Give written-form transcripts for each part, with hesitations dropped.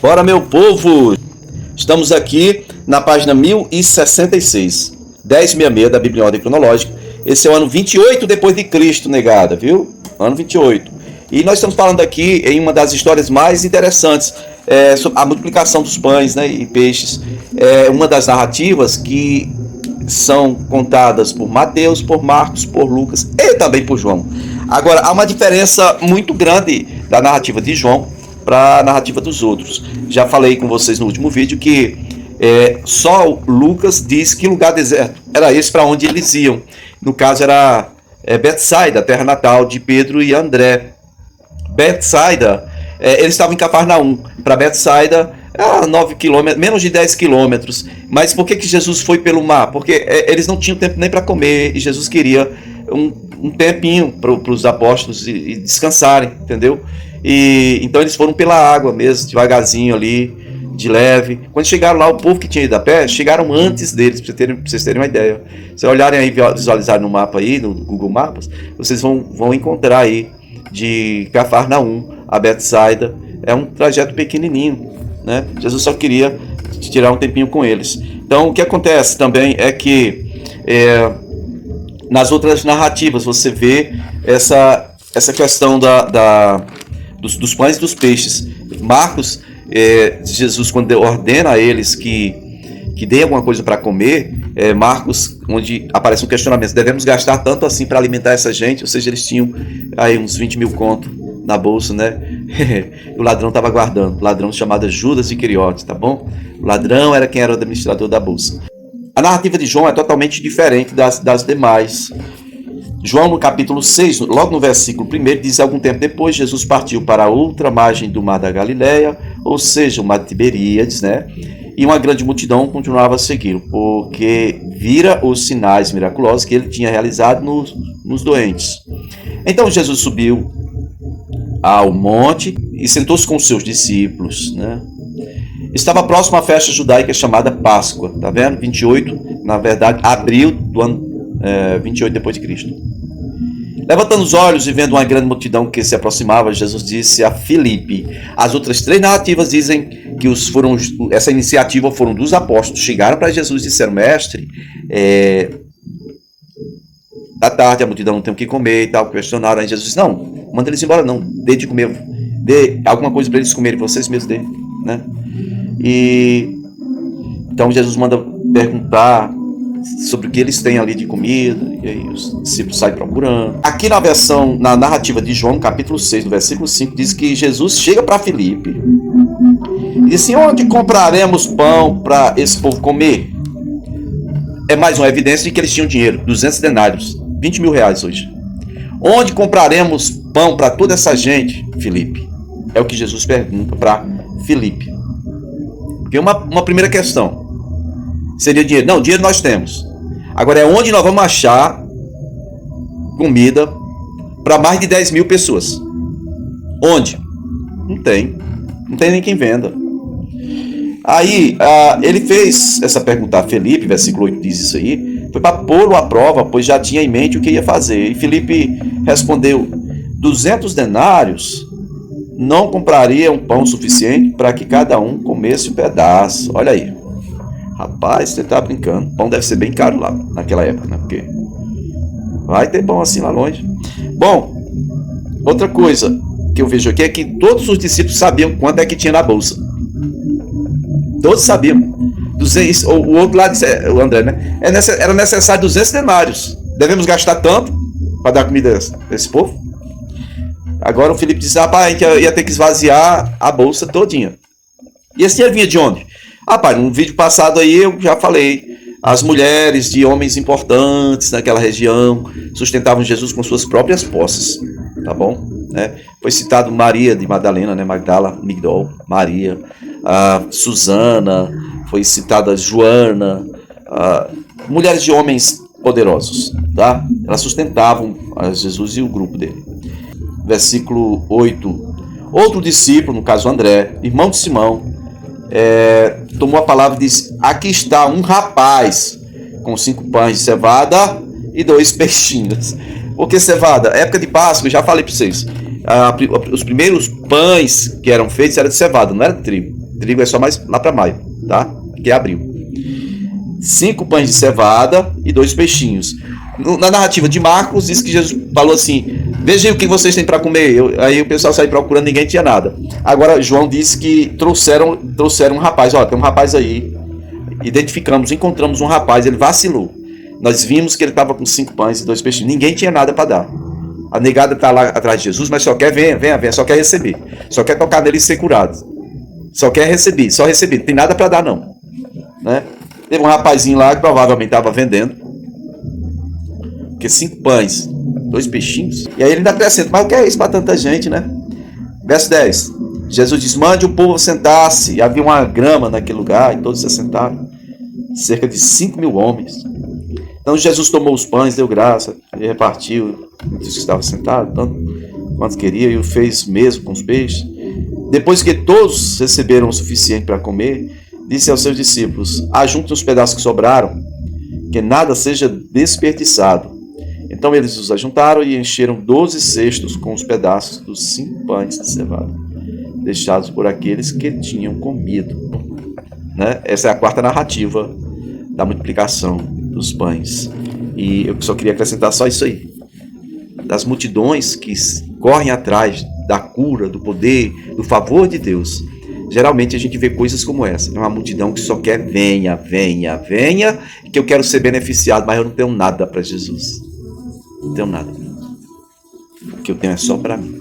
Bora, meu povo! Estamos aqui na página 1066, 1066 da Bíblia em Ordem Cronológica. Esse é o ano 28 depois de Cristo, negada, viu? Ano 28. E nós estamos falando aqui em uma das histórias mais interessantes, sobre a multiplicação dos pães, né, e peixes. É uma das narrativas que são contadas por Mateus, por Marcos, por Lucas e também por João. Agora, há uma diferença muito grande da narrativa de João para a narrativa dos outros. Já falei com vocês no último vídeo que só Lucas diz que lugar deserto era esse para onde eles iam. No caso era Betsaida, terra natal de Pedro e André. Betsaida, eles estavam em Cafarnaum. Para Betsaida, 9 quilômetros, menos de 10 quilômetros. Mas por que Jesus foi pelo mar? Porque eles não tinham tempo nem para comer e Jesus queria um tempinho para os apóstolos e descansarem, entendeu? E então eles foram pela água mesmo, devagarzinho ali, de leve. Quando chegaram lá, o povo que tinha ido a pé, chegaram antes deles, para vocês terem uma ideia. Se olharem aí, visualizarem no mapa aí, no Google Maps, vocês vão encontrar aí, de Cafarnaum a Betsaida, é um trajeto pequenininho, né? Jesus só queria tirar um tempinho com eles. Então, o que acontece também é que nas outras narrativas você vê essa questão dos pães e dos peixes. Marcos, Jesus, quando ordena a eles que deem alguma coisa para comer, Marcos, onde aparece um questionamento: devemos gastar tanto assim para alimentar essa gente? Ou seja, eles tinham aí uns 20 mil conto na bolsa, né? O ladrão estava guardando, ladrão chamado Judas Iscariote, tá bom? O ladrão era quem era o administrador da bolsa. A narrativa de João é totalmente diferente das demais. João, no capítulo 6, logo no versículo 1, diz: algum tempo depois, Jesus partiu para a outra margem do mar da Galileia, ou seja, o mar de Tiberíades, né? E uma grande multidão continuava a segui-lo, porque vira os sinais miraculosos que ele tinha realizado nos doentes. Então Jesus subiu ao monte e sentou-se com os seus discípulos, né? Estava próximo à festa judaica chamada Páscoa, tá vendo? 28, na verdade, abril do ano 28 depois de Cristo. Levantando os olhos e vendo uma grande multidão que se aproximava, Jesus disse a Filipe. As outras três narrativas dizem que essa iniciativa foram dos apóstolos. Chegaram para Jesus e disseram: mestre, da tarde a multidão não tem o que comer e tal. Questionaram. Aí Jesus disse: não, manda eles embora não, dê de comer, dê alguma coisa para eles comerem, vocês mesmos dê, né? E então Jesus manda perguntar sobre o que eles têm ali de comida, e aí os discípulos saem procurando. Aqui na narrativa de João, capítulo 6, no versículo 5, diz que Jesus chega para Filipe e diz assim: onde compraremos pão para esse povo comer? É mais uma evidência de que eles tinham dinheiro, 200 denários, 20 mil reais hoje. Onde compraremos pão para toda essa gente, Filipe? É o que Jesus pergunta para Filipe. Porque uma primeira questão seria dinheiro. Não, dinheiro nós temos. Agora é onde nós vamos achar comida para mais de 10 mil pessoas. Onde? Não tem nem quem venda. Aí ele fez essa pergunta a Filipe, versículo 8 diz isso aí, foi para pô-lo à prova, pois já tinha em mente o que ia fazer. E Filipe respondeu: 200 denários não compraria um pão suficiente para que cada um comesse um pedaço. Olha aí. Rapaz, você tá brincando. Pão deve ser bem caro lá naquela época, né? Porque vai ter pão assim lá longe. Bom, outra coisa que eu vejo aqui é que todos os discípulos sabiam quanto é que tinha na bolsa. Todos sabiam. O outro lado, o André, né? Era necessário 200 denários. Devemos gastar tanto para dar comida a esse povo? Agora o Filipe disse: rapaz, a gente ia ter que esvaziar a bolsa todinha. E esse dinheiro vinha de onde? Rapaz, no vídeo passado aí eu já falei. As mulheres de homens importantes naquela região sustentavam Jesus com suas próprias posses. Tá bom? Né? Foi citado Maria de Madalena, né? Magdala, Migdol, Maria, Susana, foi citada Joana, mulheres de homens poderosos, tá? Elas sustentavam a Jesus e o grupo dele. Versículo 8. Outro discípulo, no caso André, irmão de Simão, tomou a palavra e disse: aqui está um rapaz com 5 pães de cevada e 2 peixinhos. Por que cevada? Época de Páscoa, já falei para vocês. os primeiros pães que eram feitos eram de cevada, não era de trigo. Trigo é só mais lá para maio, tá? Aqui é abril. 5 pães de cevada e 2 peixinhos. Na narrativa de Marcos, diz que Jesus falou assim: veja aí o que vocês têm para comer. Aí o pessoal saiu procurando, ninguém tinha nada. Agora, João disse que trouxeram um rapaz. Ó, tem um rapaz aí. Identificamos, encontramos um rapaz, ele vacilou. Nós vimos que ele estava com 5 pães e 2 peixinhos. Ninguém tinha nada para dar. A negada está lá atrás de Jesus, mas só quer, venha, só quer receber. Só quer tocar nele e ser curado. Só quer receber, só receber. Não tem nada para dar, não. Né? Teve um rapazinho lá que provavelmente estava vendendo. Porque 5 pães, 2 peixinhos. E aí ele ainda acrescenta: mas o que é isso para tanta gente, né? Verso 10. Jesus diz: mande o povo sentar-se. E havia uma grama naquele lugar, e todos se assentaram. Cerca de 5.000 homens. Então Jesus tomou os pães, deu graça, e repartiu entre os que estavam sentados, tanto quanto queria, e o fez mesmo com os peixes. Depois que todos receberam o suficiente para comer, disse aos seus discípulos: ajuntem os pedaços que sobraram, que nada seja desperdiçado. Então eles os ajuntaram e encheram 12 cestos com os pedaços dos 5 pães de cevada, deixados por aqueles que tinham comido. Né? Essa é a quarta narrativa da multiplicação dos pães. E eu só queria acrescentar só isso aí. Das multidões que correm atrás da cura, do poder, do favor de Deus. Geralmente a gente vê coisas como essa. É uma multidão que só quer venha, que eu quero ser beneficiado, mas eu não tenho nada para Jesus. Não tenho nada. O que eu tenho é só para mim.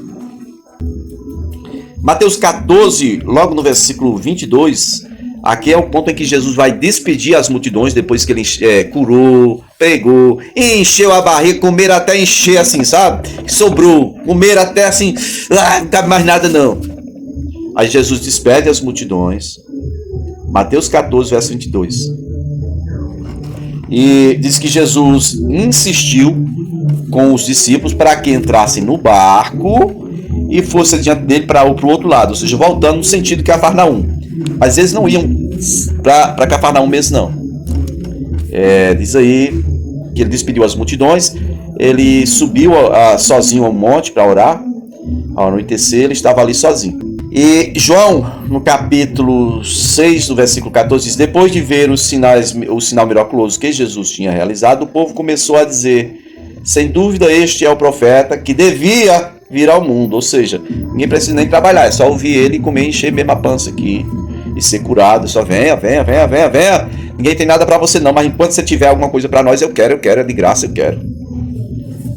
Mateus 14, logo no versículo 22, aqui é o ponto em que Jesus vai despedir as multidões depois que ele curou, pregou, encheu a barriga, comeram até encher assim, sabe? Sobrou, comeram até assim, não cabe mais nada não. Aí Jesus despede as multidões. Mateus 14, verso 22. E diz que Jesus insistiu com os discípulos para que entrassem no barco e fosse adiante dele para o outro lado, ou seja, voltando no sentido de Cafarnaum. Mas eles não iam para Cafarnaum mesmo, não. Diz aí que ele despediu as multidões, ele subiu sozinho ao monte para orar. Ao anoitecer, ele estava ali sozinho. E João, no capítulo 6, no versículo 14, diz: depois de ver o sinal miraculoso que Jesus tinha realizado, o povo começou a dizer: sem dúvida este é o profeta que devia vir ao mundo. Ou seja, ninguém precisa nem trabalhar, é só ouvir ele e comer e encher mesmo a pança aqui e ser curado. Só venha. Ninguém tem nada para você não, mas enquanto você tiver alguma coisa para nós, eu quero, é de graça, eu quero.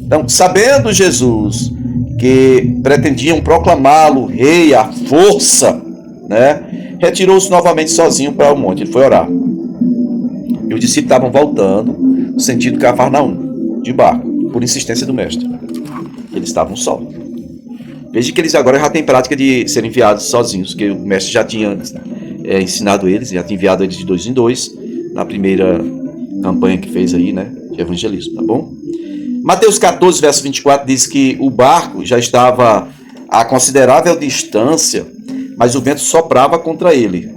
Então, sabendo Jesus que pretendiam proclamá-lo rei à força, né, retirou-se novamente sozinho para o monte. Ele foi orar. E os discípulos estavam voltando no sentido de Cafarnaum, de barco, por insistência do mestre. Eles estavam só. Veja que eles agora já têm prática de serem enviados sozinhos, que o mestre já tinha ensinado eles, já tinha enviado eles de 2 em 2 na primeira campanha que fez aí, né, de evangelismo, tá bom? Mateus 14, verso 24 diz que o barco já estava a considerável distância, mas o vento soprava contra ele.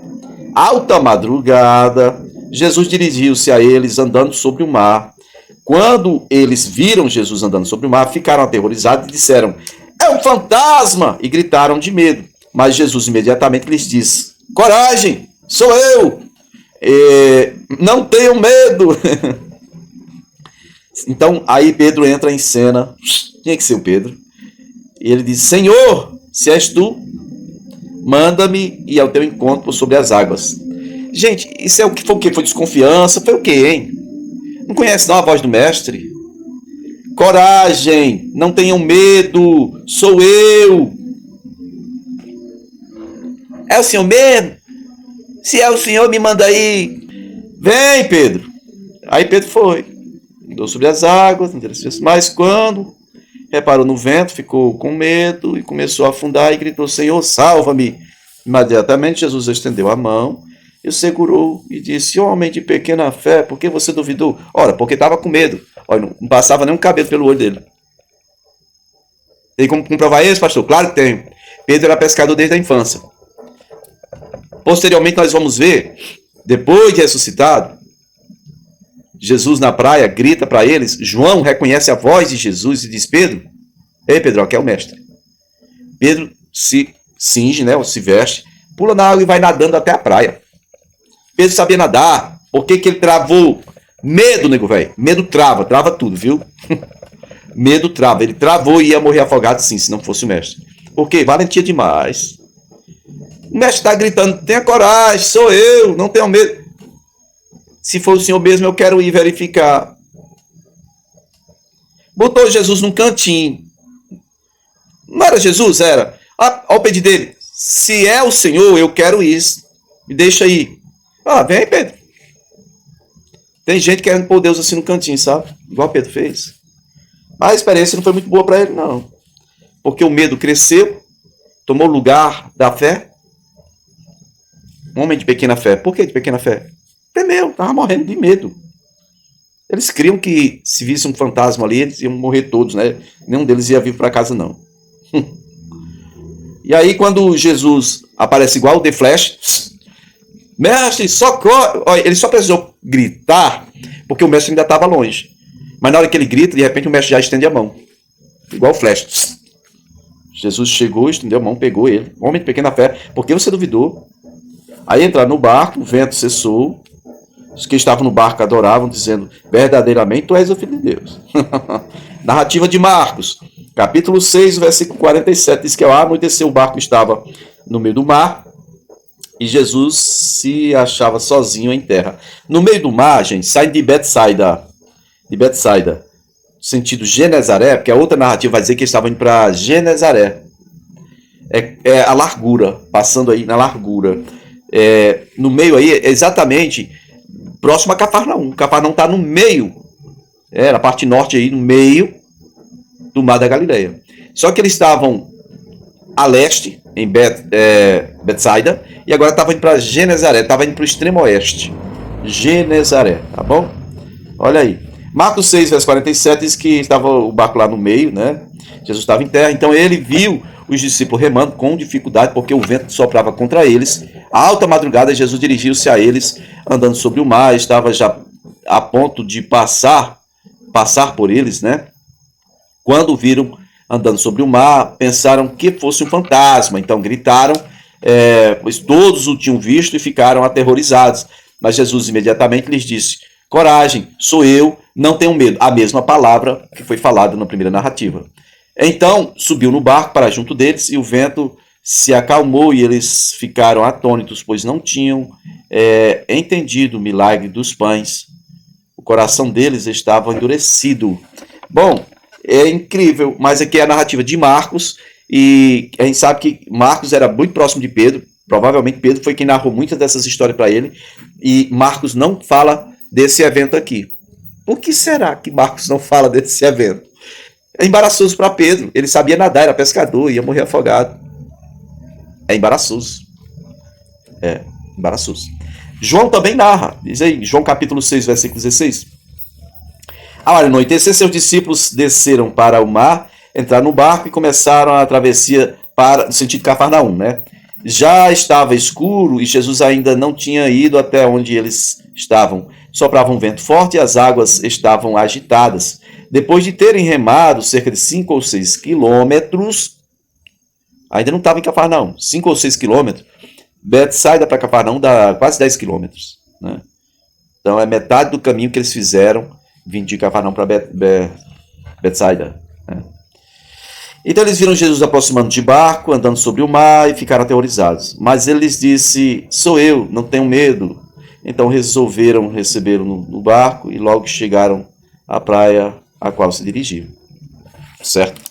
Alta madrugada, Jesus dirigiu-se a eles andando sobre o mar. Quando eles viram Jesus andando sobre o mar, ficaram aterrorizados e disseram: é um fantasma! E gritaram de medo. Mas Jesus imediatamente lhes disse: coragem, sou eu! Não tenham medo! Então, aí Pedro entra em cena. Tinha que ser o Pedro. E ele diz: Senhor, se és tu, manda-me ir ao teu encontro sobre as águas. Gente, isso é o que foi o quê? Foi desconfiança? Foi o quê, hein? Não conhece não a voz do mestre? Coragem, não tenham medo, sou eu. É o Senhor mesmo? Se é o Senhor, me manda aí. Vem, Pedro. Aí Pedro foi. Andou sobre as águas, mas quando reparou no vento, ficou com medo e começou a afundar e gritou: Senhor, salva-me. Imediatamente Jesus estendeu a mão e o segurou e disse: homem de pequena fé, por que você duvidou? Ora, porque estava com medo. Olha, não passava nem um cabelo pelo olho dele. Tem como comprovar isso, pastor? Claro que tem. Pedro era pescador desde a infância. Posteriormente nós vamos ver, depois de ressuscitado, Jesus na praia grita para eles. João reconhece a voz de Jesus e diz: Pedro, ei Pedro, aqui é o mestre. Pedro se cinge, né, ou se veste, pula na água e vai nadando até a praia. Pedro sabia nadar. Por que ele travou? Medo, nego velho. Medo trava tudo, viu? Medo trava. Ele travou e ia morrer afogado, sim, se não fosse o mestre. Por quê? Valentia demais. O mestre está gritando: tenha coragem, sou eu, não tenho medo. Se for o Senhor mesmo, eu quero ir verificar. Botou Jesus num cantinho. Não era Jesus? Era. Olha o pedido dele. Se é o Senhor, eu quero isso. Me deixa aí. Vem, Pedro. Tem gente querendo pôr Deus assim no cantinho, sabe? Igual Pedro fez. Mas a experiência não foi muito boa para ele, não. Porque o medo cresceu, tomou lugar da fé. Um homem de pequena fé. Por que de pequena fé? Temeu, estava morrendo de medo. Eles criam que se visse um fantasma ali, eles iam morrer todos, né? Nenhum deles ia vir para casa, não. E aí, quando Jesus aparece igual o The Flash, mestre, socorre! Ele só precisou gritar, porque o mestre ainda estava longe. Mas na hora que ele grita, de repente o mestre já estende a mão. Igual o Flash. Jesus chegou, estendeu a mão, pegou ele. Homem de pequena fé, por que você duvidou? Aí entraram no barco, o vento cessou. Os que estavam no barco adoravam, dizendo: verdadeiramente tu és o Filho de Deus. Narrativa de Marcos, capítulo 6, versículo 47, diz que ao anoitecer o barco estava no meio do mar e Jesus se achava sozinho em terra. No meio do mar, gente, sai de Betsaida, sentido Genezaré, porque a outra narrativa vai dizer que eles estavam indo para Genezaré. É a largura, passando aí na largura. No meio aí, exatamente próximo a Cafarnaum. Cafarnaum está no meio, na parte norte aí, no meio do Mar da Galileia. Só que eles estavam a leste, em Betsaida, e agora estavam indo para Genezaré, estavam indo para o extremo oeste. Genezaré, tá bom? Olha aí. Marcos 6, verso 47, diz que estava o barco lá no meio, né? Jesus estava em terra, então ele viu os discípulos remando com dificuldade, porque o vento soprava contra eles. À alta madrugada, Jesus dirigiu-se a eles, andando sobre o mar, estava já a ponto de passar por eles, né? Quando viram andando sobre o mar, pensaram que fosse um fantasma, então gritaram, pois todos o tinham visto e ficaram aterrorizados. Mas Jesus imediatamente lhes disse: coragem, sou eu, não tenham medo. A mesma palavra que foi falada na primeira narrativa. Então subiu no barco para junto deles e o vento se acalmou e eles ficaram atônitos, pois não tinham entendido o milagre dos pães. O coração deles estava endurecido. Bom, é incrível, mas aqui é a narrativa de Marcos e a gente sabe que Marcos era muito próximo de Pedro. Provavelmente Pedro foi quem narrou muitas dessas histórias para ele e Marcos não fala desse evento aqui. Por que será que Marcos não fala desse evento? É embaraçoso para Pedro. Ele sabia nadar, era pescador, ia morrer afogado. É embaraçoso. Embaraçoso. João também narra. Diz aí, João capítulo 6, versículo 16. Ao anoitecer, seus discípulos desceram para o mar, entraram no barco e começaram a travessia no sentido de Cafarnaum, né? Já estava escuro e Jesus ainda não tinha ido até onde eles estavam. Soprava um vento forte e as águas estavam agitadas. Depois de terem remado cerca de 5 ou 6 quilômetros, ainda não estava em Cafarnaum, 5 ou 6 quilômetros, Betsaida para Cafarnaum dá quase 10 quilômetros, né? Então é metade do caminho que eles fizeram vindo de Cafarnaum para Betsaida, né? Então eles viram Jesus aproximando de barco, andando sobre o mar e ficaram aterrorizados. Mas ele lhes disse: sou eu, não tenham medo. Então resolveram recebê-lo no barco e logo chegaram à praia a qual se dirigiam. Certo?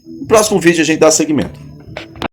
No próximo vídeo a gente dá seguimento.